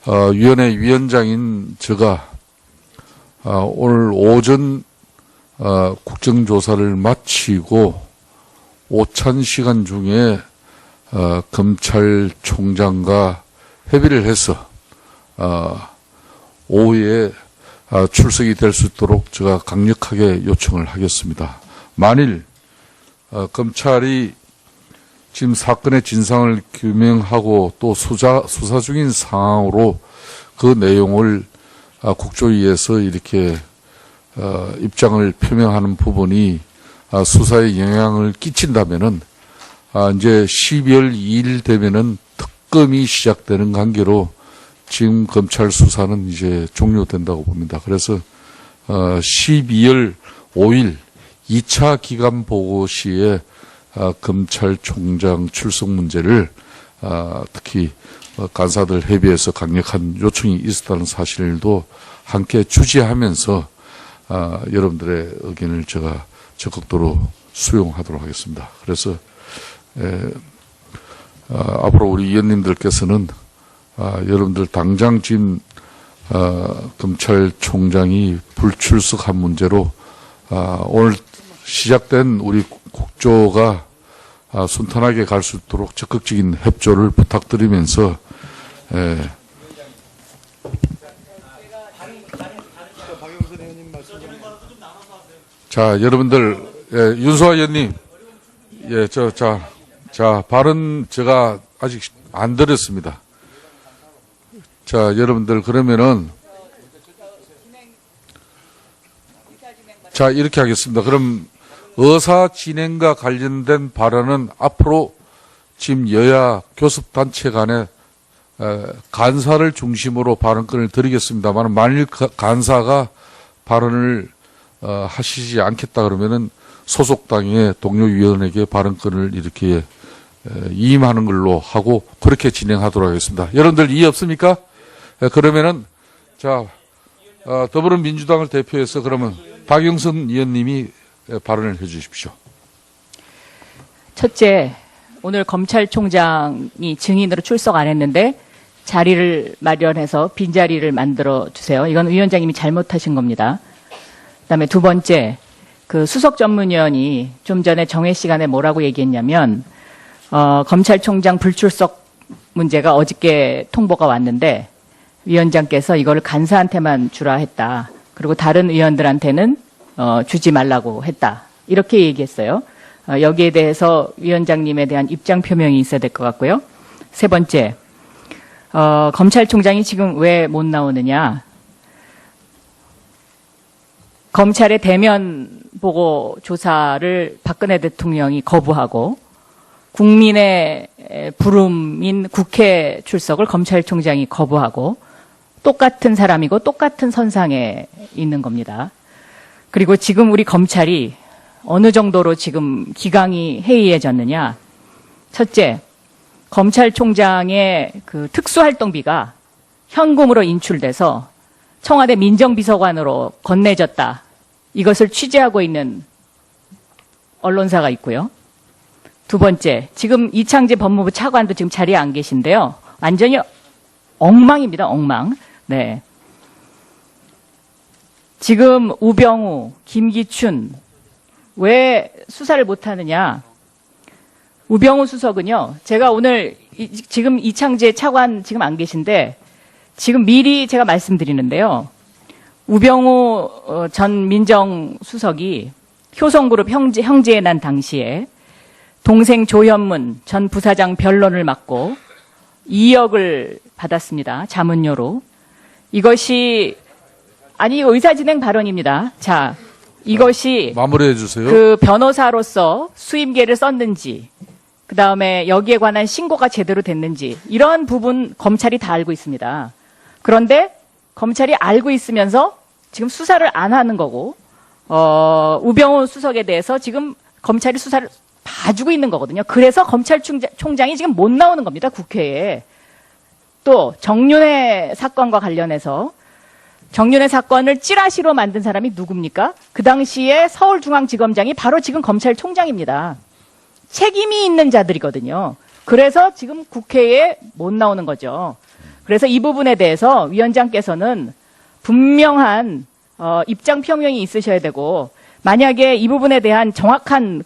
위원회 위원장인 제가 오늘 오전 국정조사를 마치고 오찬 시간 중에 검찰총장과 협의를 해서 오후에 출석이 될 수 있도록 제가 강력하게 요청을 하겠습니다. 만일 검찰이 지금 사건의 진상을 규명하고 또 수사 중인 상황으로 그 내용을 국조위에서 이렇게 입장을 표명하는 부분이 수사에 영향을 끼친다면은 이제 12월 2일 되면은 특검이 시작되는 관계로 지금 검찰 수사는 이제 종료된다고 봅니다. 그래서 12월 5일 2차 기간 보고 시에 검찰총장 출석 문제를 특히 간사들 협의에서 강력한 요청이 있었다는 사실도 함께 주지하면서 여러분들의 의견을 제가 적극적으로 수용하도록 하겠습니다. 그래서 앞으로 우리 위원님들께서는 여러분들 당장 지금 검찰총장이 불출석한 문제로 오늘 시작된 우리 국조가 순탄하게 갈 수 있도록 적극적인 협조를 부탁드리면서 자 여러분들 윤소아 의원님 발언 제가 아직 안 드렸습니다. 자 여러분들 그러면은 자 이렇게 하겠습니다. 그럼 의사 진행과 관련된 발언은 앞으로 지금 여야 교섭단체 간에 간사를 중심으로 발언권을 드리겠습니다만 만일 간사가 발언을 하시지 않겠다 그러면은 소속당의 동료위원에게 발언권을 이렇게 이임하는 걸로 하고 그렇게 진행하도록 하겠습니다. 여러분들 이해 없습니까? 그러면은 자 더불어민주당을 대표해서 그러면 박영선 의원님이 발언을 해 주십시오. 첫째, 오늘 검찰총장이 증인으로 출석 안 했는데 자리를 마련해서 빈자리를 만들어 주세요. 이건 위원장님이 잘못하신 겁니다. 그다음에 두 번째, 그 수석 전문위원이 좀 전에 정회 시간에 뭐라고 얘기했냐면 검찰총장 불출석 문제가 어저께 통보가 왔는데 위원장께서 이거를 간사한테만 주라 했다. 그리고 다른 의원들한테는 주지 말라고 했다. 이렇게 얘기했어요. 여기에 대해서 위원장님에 대한 입장 표명이 있어야 될 것 같고요. 세 번째, 검찰총장이 지금 왜 못 나오느냐. 검찰의 대면 보고 조사를 박근혜 대통령이 거부하고 국민의 부름인 국회 출석을 검찰총장이 거부하고 똑같은 사람이고 똑같은 선상에 있는 겁니다. 그리고 지금 우리 검찰이 어느 정도로 지금 기강이 해이해졌느냐. 첫째, 검찰총장의 그 특수활동비가 현금으로 인출돼서 청와대 민정비서관으로 건네졌다. 이것을 취재하고 있는 언론사가 있고요. 두 번째, 지금 이창재 법무부 차관도 지금 자리에 안 계신데요. 완전히 엉망입니다. 엉망. 네. 지금 우병우, 김기춘 왜 수사를 못하느냐. 우병우 수석은요. 제가 오늘 지금 이창재 차관 지금 안 계신데 지금 미리 제가 말씀드리는데요. 우병우 전 민정수석이 효성그룹 형제에 난 당시에 동생 조현문 전 부사장 변론을 맡고 2억을 받았습니다. 자문료로. 이것이 아니 의사진행 발언입니다. 자, 이것이 마무리해 주세요. 그 변호사로서 수임계를 썼는지 그다음에 여기에 관한 신고가 제대로 됐는지 이런 부분 검찰이 다 알고 있습니다. 그런데 검찰이 알고 있으면서 지금 수사를 안 하는 거고 우병우 수석에 대해서 지금 검찰이 수사를 봐주고 있는 거거든요. 그래서 검찰총장이 지금 못 나오는 겁니다. 국회에. 또 정윤회 사건과 관련해서 정윤회 사건을 찌라시로 만든 사람이 누굽니까? 그 당시에 서울중앙지검장이 바로 지금 검찰총장입니다. 책임이 있는 자들이거든요. 그래서 지금 국회에 못 나오는 거죠. 그래서 이 부분에 대해서 위원장께서는 분명한 입장 표명이 있으셔야 되고, 만약에 이 부분에 대한 정확한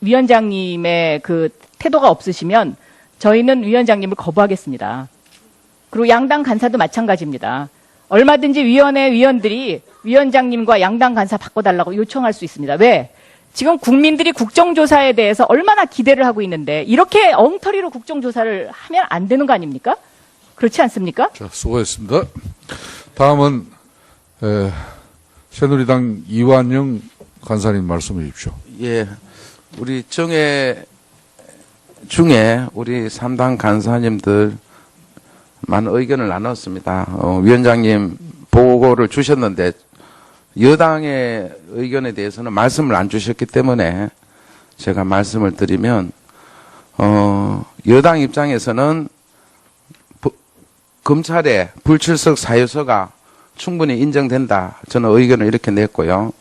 위원장님의 그 태도가 없으시면 저희는 위원장님을 거부하겠습니다. 그리고 양당 간사도 마찬가지입니다. 얼마든지 위원회 위원들이 위원장님과 양당 간사 바꿔달라고 요청할 수 있습니다. 왜? 지금 국민들이 국정조사에 대해서 얼마나 기대를 하고 있는데 이렇게 엉터리로 국정조사를 하면 안 되는 거 아닙니까? 그렇지 않습니까? 자, 수고했습니다. 다음은 새누리당 이완영 간사님 말씀해 주십시오. 예, 우리 정회 중에 우리 3당 간사님들 많은 의견을 나눴습니다. 위원장님 보고를 주셨는데 여당의 의견에 대해서는 말씀을 안 주셨기 때문에 제가 말씀을 드리면 여당 입장에서는 검찰의 불출석 사유서가 충분히 인정된다. 저는 의견을 이렇게 냈고요.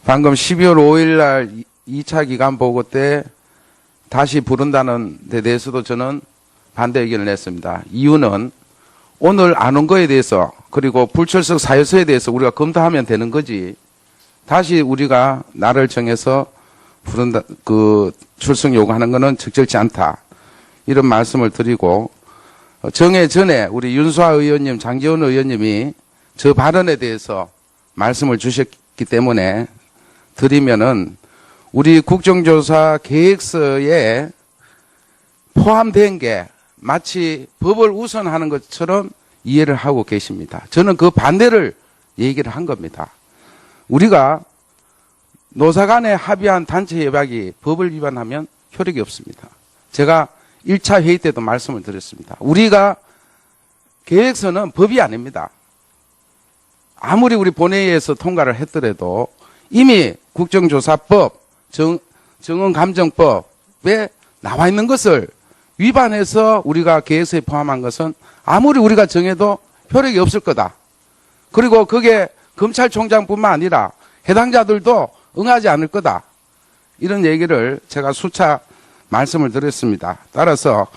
방금 12월 5일 날 2차 기간 보고 때 다시 부른다는 데 대해서도 저는 반대 의견을 냈습니다. 이유는 오늘 안 온 거에 대해서 그리고 불출석 사유서에 대해서 우리가 검토하면 되는 거지. 다시 우리가 날을 정해서 부른다, 출석 요구하는 거는 적절치 않다. 이런 말씀을 드리고, 정회 전에 우리 윤수아 의원님, 장기훈 의원님이 저 발언에 대해서 말씀을 주셨기 때문에 드리면은 우리 국정조사 계획서에 포함된 게 마치 법을 우선하는 것처럼 이해를 하고 계십니다. 저는 그 반대를 얘기를 한 겁니다. 우리가 노사 간에 합의한 단체 협약이 법을 위반하면 효력이 없습니다. 제가 1차 회의 때도 말씀을 드렸습니다. 우리가 계획서는 법이 아닙니다. 아무리 우리 본회의에서 통과를 했더라도 이미 국정조사법, 정언감정법에 나와 있는 것을 위반해서 우리가 계획서에 포함한 것은 아무리 우리가 정해도 효력이 없을 거다. 그리고 그게 검찰총장뿐만 아니라 해당자들도 응하지 않을 거다. 이런 얘기를 제가 수차 말씀을 드렸습니다. 따라서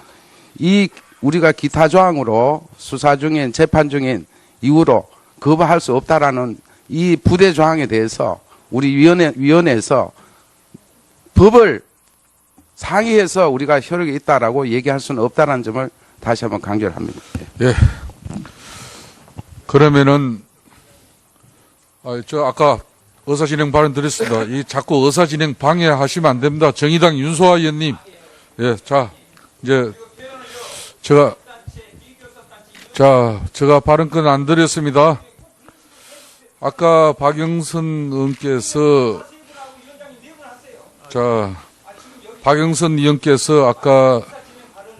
이 우리가 기타 조항으로 수사 중인, 재판 중인 이후로 거부할 수 없다라는 이 부대 조항에 대해서 우리 위원회에서 법을 상의해서 우리가 효력이 있다라고 얘기할 수는 없다는 점을 다시 한번 강조를 합니다. 예. 그러면은, 저 아까 의사진행 발언 드렸습니다. 이 자꾸 의사진행 방해하시면 안 됩니다. 정의당 윤소아 의원님. 예, 자, 이제, 제가 발언권 안 드렸습니다. 아까 박영선 의원께서, 박영선 의원께서 아까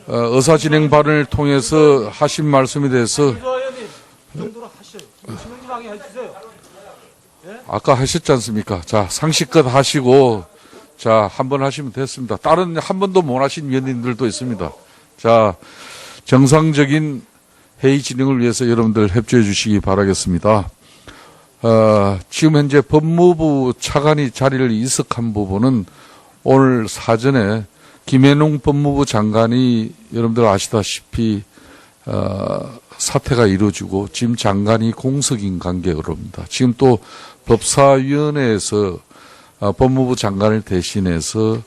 의사진행 발언을 통해서 하신 말씀에 대해서 아까 하셨지 않습니까? 자, 상식껏 하시고 자, 한 번 하시면 됐습니다. 다른 한 번도 못 하신 위원님들도 있습니다. 자, 정상적인 회의 진행을 위해서 여러분들 협조해 주시기 바라겠습니다. 지금 현재 법무부 차관이 자리를 이석한 부분은 오늘 사전에 김해농 법무부 장관이 여러분들 아시다시피 사퇴가 이루어지고 지금 장관이 공석인 관계로입니다. 지금 또 법사위원회에서 법무부 장관을 대신해서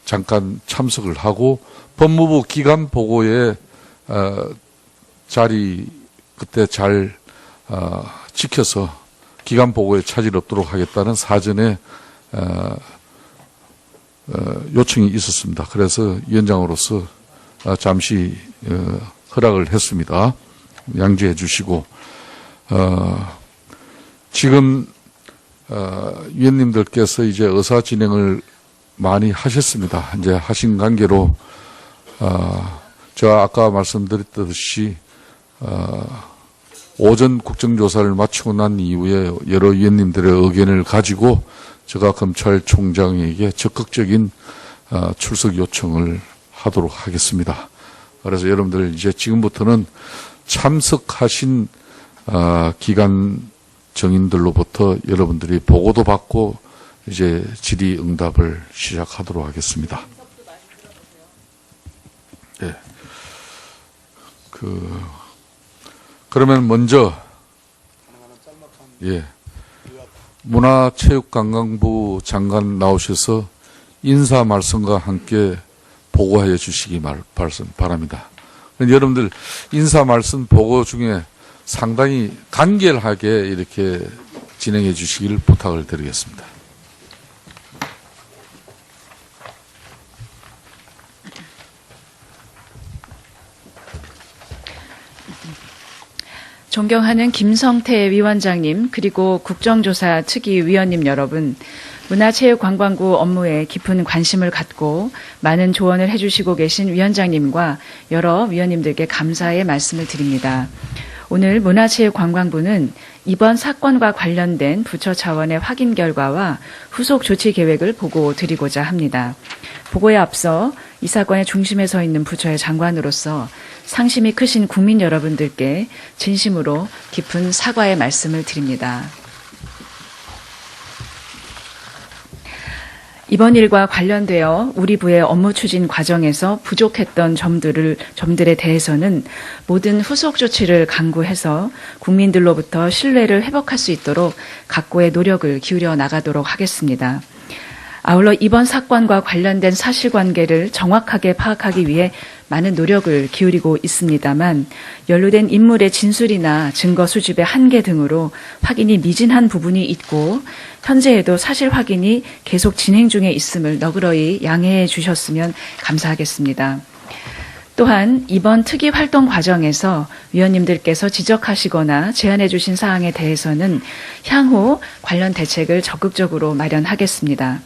잠깐 참석을 하고 법무부 기관 보고에 자리 그때 잘 지켜서 기관 보고에 차질 없도록 하겠다는 사전에 요청이 있었습니다. 그래서 위원장으로서 잠시 허락을 했습니다. 양지해 주시고 지금 위원님들께서 이제 의사 진행을 많이 하셨습니다. 이제 하신 관계로 제가 아까 말씀드렸듯이 오전 국정조사를 마치고 난 이후에 여러 위원님들의 의견을 가지고 제가 검찰총장에게 적극적인 출석 요청을 하도록 하겠습니다. 그래서 여러분들 이제 지금부터는 참석하신 기관 정인들로부터 여러분들이 보고도 받고 이제 질의응답을 시작하도록 하겠습니다. 네. 그러면 먼저, 예. 문화체육관광부 장관 나오셔서 인사 말씀과 함께 보고해 주시기 바랍니다. 여러분들 인사 말씀 보고 중에 상당히 간결하게 이렇게 진행해 주시길 부탁을 드리겠습니다. 존경하는 김성태 위원장님, 그리고 국정조사 특위위원님 여러분, 문화체육관광부 업무에 깊은 관심을 갖고 많은 조언을 해주시고 계신 위원장님과 여러 위원님들께 감사의 말씀을 드립니다. 오늘 문화체육관광부는 이번 사건과 관련된 부처 차원의 확인 결과와 후속 조치 계획을 보고 드리고자 합니다. 보고에 앞서 이 사건의 중심에 서 있는 부처의 장관으로서 상심이 크신 국민 여러분들께 진심으로 깊은 사과의 말씀을 드립니다. 이번 일과 관련되어 우리 부의 업무 추진 과정에서 부족했던 점들에 대해서는 모든 후속 조치를 강구해서 국민들로부터 신뢰를 회복할 수 있도록 각고의 노력을 기울여 나가도록 하겠습니다. 아울러 이번 사건과 관련된 사실관계를 정확하게 파악하기 위해 많은 노력을 기울이고 있습니다만 연루된 인물의 진술이나 증거 수집의 한계 등으로 확인이 미진한 부분이 있고 현재에도 사실 확인이 계속 진행 중에 있음을 너그러이 양해해 주셨으면 감사하겠습니다. 또한 이번 특위 활동 과정에서 위원님들께서 지적하시거나 제안해 주신 사항에 대해서는 향후 관련 대책을 적극적으로 마련하겠습니다.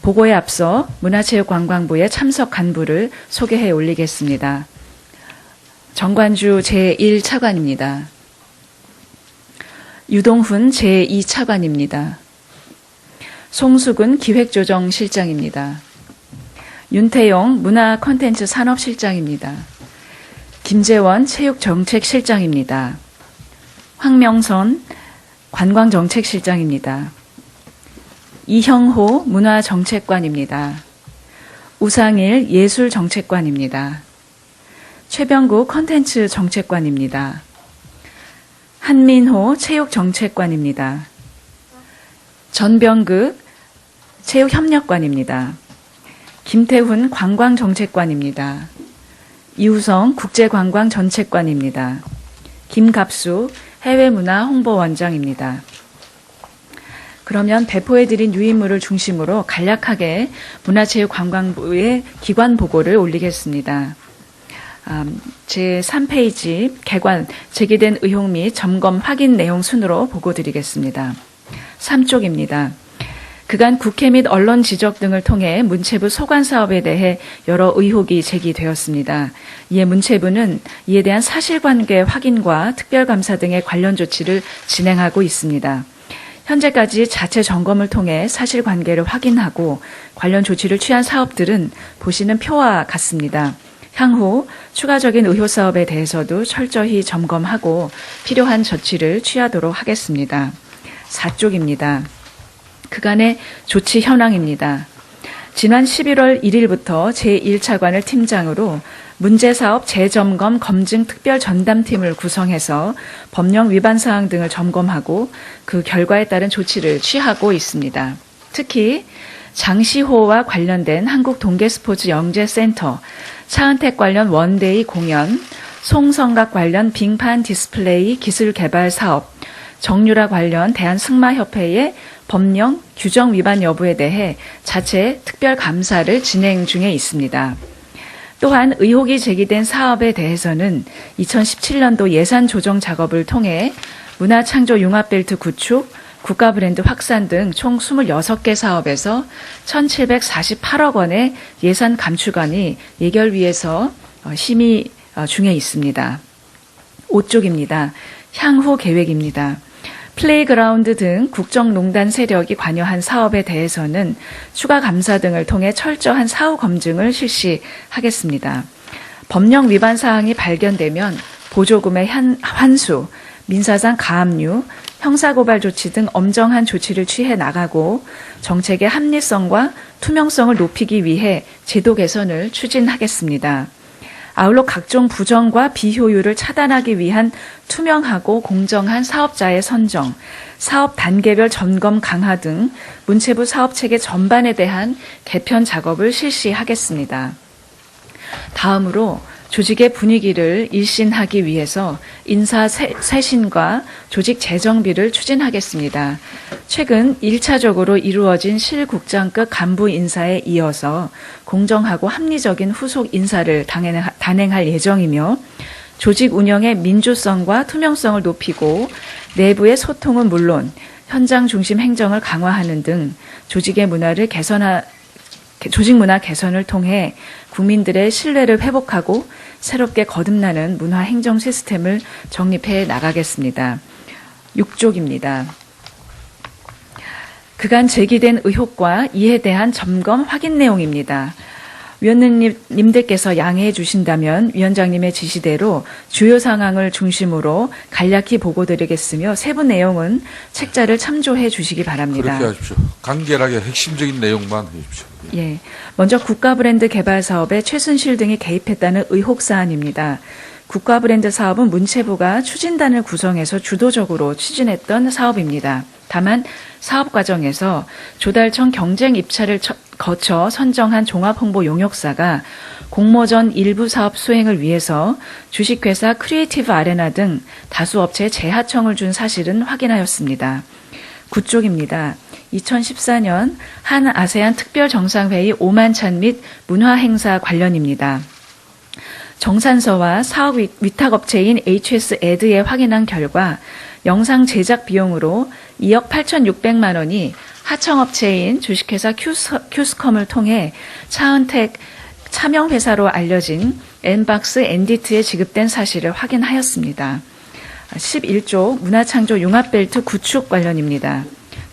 보고에 앞서 문화체육관광부의 참석 간부를 소개해 올리겠습니다. 정관주 제1차관입니다. 유동훈 제2차관입니다. 송수근 기획조정실장입니다. 윤태용 문화콘텐츠 산업실장입니다. 김재원 체육정책실장입니다. 황명선 관광정책실장입니다. 이형호 문화정책관입니다. 우상일 예술정책관입니다. 최병국 콘텐츠 정책관입니다. 한민호 체육정책관입니다. 전병극 체육협력관입니다. 김태훈 관광정책관입니다. 이우성 국제관광정책관입니다. 김갑수 해외문화홍보원장입니다. 그러면 배포해드린 유인물을 중심으로 간략하게 문화체육관광부의 기관 보고를 올리겠습니다. 제3페이지 개관, 제기된 의혹 및 점검 확인 내용 순으로 보고 드리겠습니다. 3쪽입니다. 그간 국회 및 언론 지적 등을 통해 문체부 소관 사업에 대해 여러 의혹이 제기되었습니다. 이에 문체부는 이에 대한 사실관계 확인과 특별감사 등의 관련 조치를 진행하고 있습니다. 현재까지 자체 점검을 통해 사실관계를 확인하고 관련 조치를 취한 사업들은 보시는 표와 같습니다. 향후 추가적인 의혹 사업에 대해서도 철저히 점검하고 필요한 조치를 취하도록 하겠습니다. 4쪽입니다. 그간의 조치 현황입니다. 지난 11월 1일부터 제1차관을 팀장으로 문제사업 재점검 검증 특별 전담팀을 구성해서 법령 위반 사항 등을 점검하고 그 결과에 따른 조치를 취하고 있습니다. 특히 장시호와 관련된 한국동계스포츠영재센터, 차은택 관련 원데이 공연, 송성각 관련 빙판 디스플레이 기술 개발 사업, 정유라 관련 대한승마협회의 법령 규정 위반 여부에 대해 자체 특별 감사를 진행 중에 있습니다. 또한 의혹이 제기된 사업에 대해서는 2017년도 예산 조정 작업을 통해 문화창조 융합벨트 구축, 국가 브랜드 확산 등 총 26개 사업에서 1,748억 원의 예산 감축안이 예결위에서 심의 중에 있습니다. 5쪽입니다. 향후 계획입니다. 플레이그라운드 등 국정농단 세력이 관여한 사업에 대해서는 추가 감사 등을 통해 철저한 사후 검증을 실시하겠습니다. 법령 위반 사항이 발견되면 보조금의 환수, 민사상 가압류, 형사고발 조치 등 엄정한 조치를 취해 나가고 정책의 합리성과 투명성을 높이기 위해 제도 개선을 추진하겠습니다. 아울러 각종 부정과 비효율을 차단하기 위한 투명하고 공정한 사업자의 선정, 사업 단계별 점검 강화 등 문체부 사업체계 전반에 대한 개편 작업을 실시하겠습니다. 다음으로 조직의 분위기를 일신하기 위해서 인사 쇄신과 조직 재정비를 추진하겠습니다. 최근 1차적으로 이루어진 실국장급 간부 인사에 이어서 공정하고 합리적인 후속 인사를 단행할 예정이며 조직 운영의 민주성과 투명성을 높이고 내부의 소통은 물론 현장 중심 행정을 강화하는 등 조직 문화 개선을 통해 국민들의 신뢰를 회복하고 새롭게 거듭나는 문화 행정 시스템을 정립해 나가겠습니다. 6쪽입니다. 그간 제기된 의혹과 이에 대한 점검 확인 내용입니다. 위원님들께서 양해해 주신다면 위원장님의 지시대로 주요 상황을 중심으로 간략히 보고드리겠으며 세부 내용은 책자를 참조해 주시기 바랍니다. 그렇게 하십시오. 간결하게 핵심적인 내용만 해주십시오. 예, 먼저 국가 브랜드 개발 사업에 최순실 등이 개입했다는 의혹 사안입니다. 국가 브랜드 사업은 문체부가 추진단을 구성해서 주도적으로 추진했던 사업입니다. 다만 사업 과정에서 조달청 경쟁 입찰을 거쳐 선정한 종합홍보 용역사가 공모전 일부 사업 수행을 위해서 주식회사 크리에이티브 아레나 등 다수 업체에 재하청을 준 사실은 확인하였습니다. 9쪽입니다. 2014년 한 아세안 특별정상회의 오만찬 및 문화행사 관련입니다. 정산서와 사업 위탁업체인 HS-에드에 확인한 결과 영상 제작 비용으로 2억 8,600만 원이 하청업체인 주식회사 큐스컴을 통해 차은택 차명회사로 알려진 엔박스 엔디트에 지급된 사실을 확인하였습니다. 11조 문화창조 융합벨트 구축 관련입니다.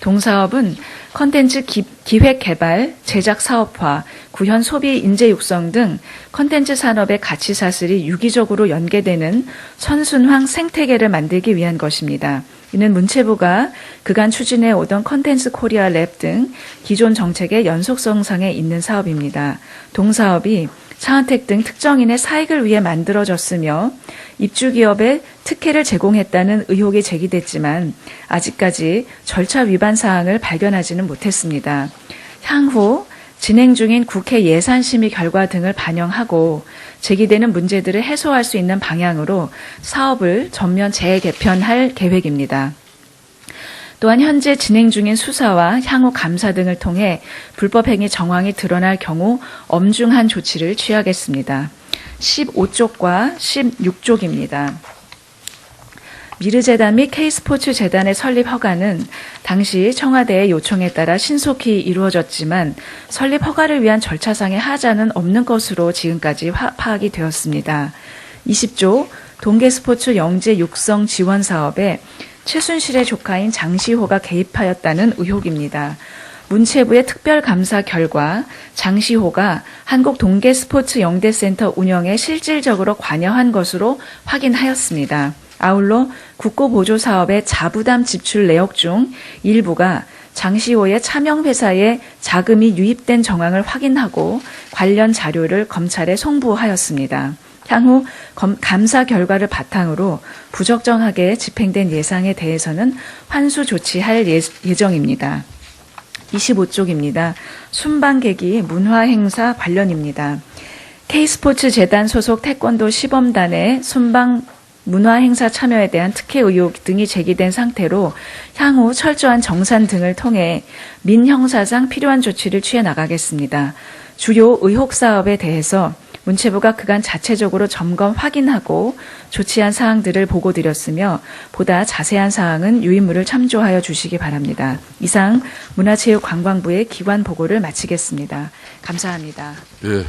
동사업은 컨텐츠 기획 개발, 제작 사업화, 구현 소비 인재 육성 등 컨텐츠 산업의 가치 사슬이 유기적으로 연계되는 선순환 생태계를 만들기 위한 것입니다. 이는 문체부가 그간 추진해 오던 컨텐츠 코리아 랩 등 기존 정책의 연속성상에 있는 사업입니다. 동사업이 차은택 등 특정인의 사익을 위해 만들어졌으며 입주기업에 특혜를 제공했다는 의혹이 제기됐지만 아직까지 절차 위반 사항을 발견하지는 못했습니다. 향후 진행 중인 국회 예산심의 결과 등을 반영하고 제기되는 문제들을 해소할 수 있는 방향으로 사업을 전면 재개편할 계획입니다. 또한 현재 진행 중인 수사와 향후 감사 등을 통해 불법행위 정황이 드러날 경우 엄중한 조치를 취하겠습니다. 15쪽과 16쪽입니다. 미르재단 및 K스포츠 재단의 설립 허가는 당시 청와대의 요청에 따라 신속히 이루어졌지만 설립 허가를 위한 절차상의 하자는 없는 것으로 지금까지 파악이 되었습니다. 20조 동계스포츠 영재 육성 지원 사업에 최순실의 조카인 장시호가 개입하였다는 의혹입니다. 문체부의 특별감사 결과 장시호가 한국동계스포츠 영대센터 운영에 실질적으로 관여한 것으로 확인하였습니다. 아울러 국고보조사업의 자부담 지출 내역 중 일부가 장시호의 차명회사에 자금이 유입된 정황을 확인하고 관련 자료를 검찰에 송부하였습니다. 향후 감사 결과를 바탕으로 부적정하게 집행된 예상에 대해서는 환수 조치할 예정입니다. 25쪽입니다. 순방계기 문화행사 관련입니다. K스포츠 재단 소속 태권도 시범단의 순방 문화행사 참여에 대한 특혜 의혹 등이 제기된 상태로 향후 철저한 정산 등을 통해 민형사상 필요한 조치를 취해 나가겠습니다. 주요 의혹 사업에 대해서 문체부가 그간 자체적으로 점검 확인하고 조치한 사항들을 보고드렸으며 보다 자세한 사항은 유인물을 참조하여 주시기 바랍니다. 이상 문화체육관광부의 기관 보고를 마치겠습니다. 감사합니다. 예.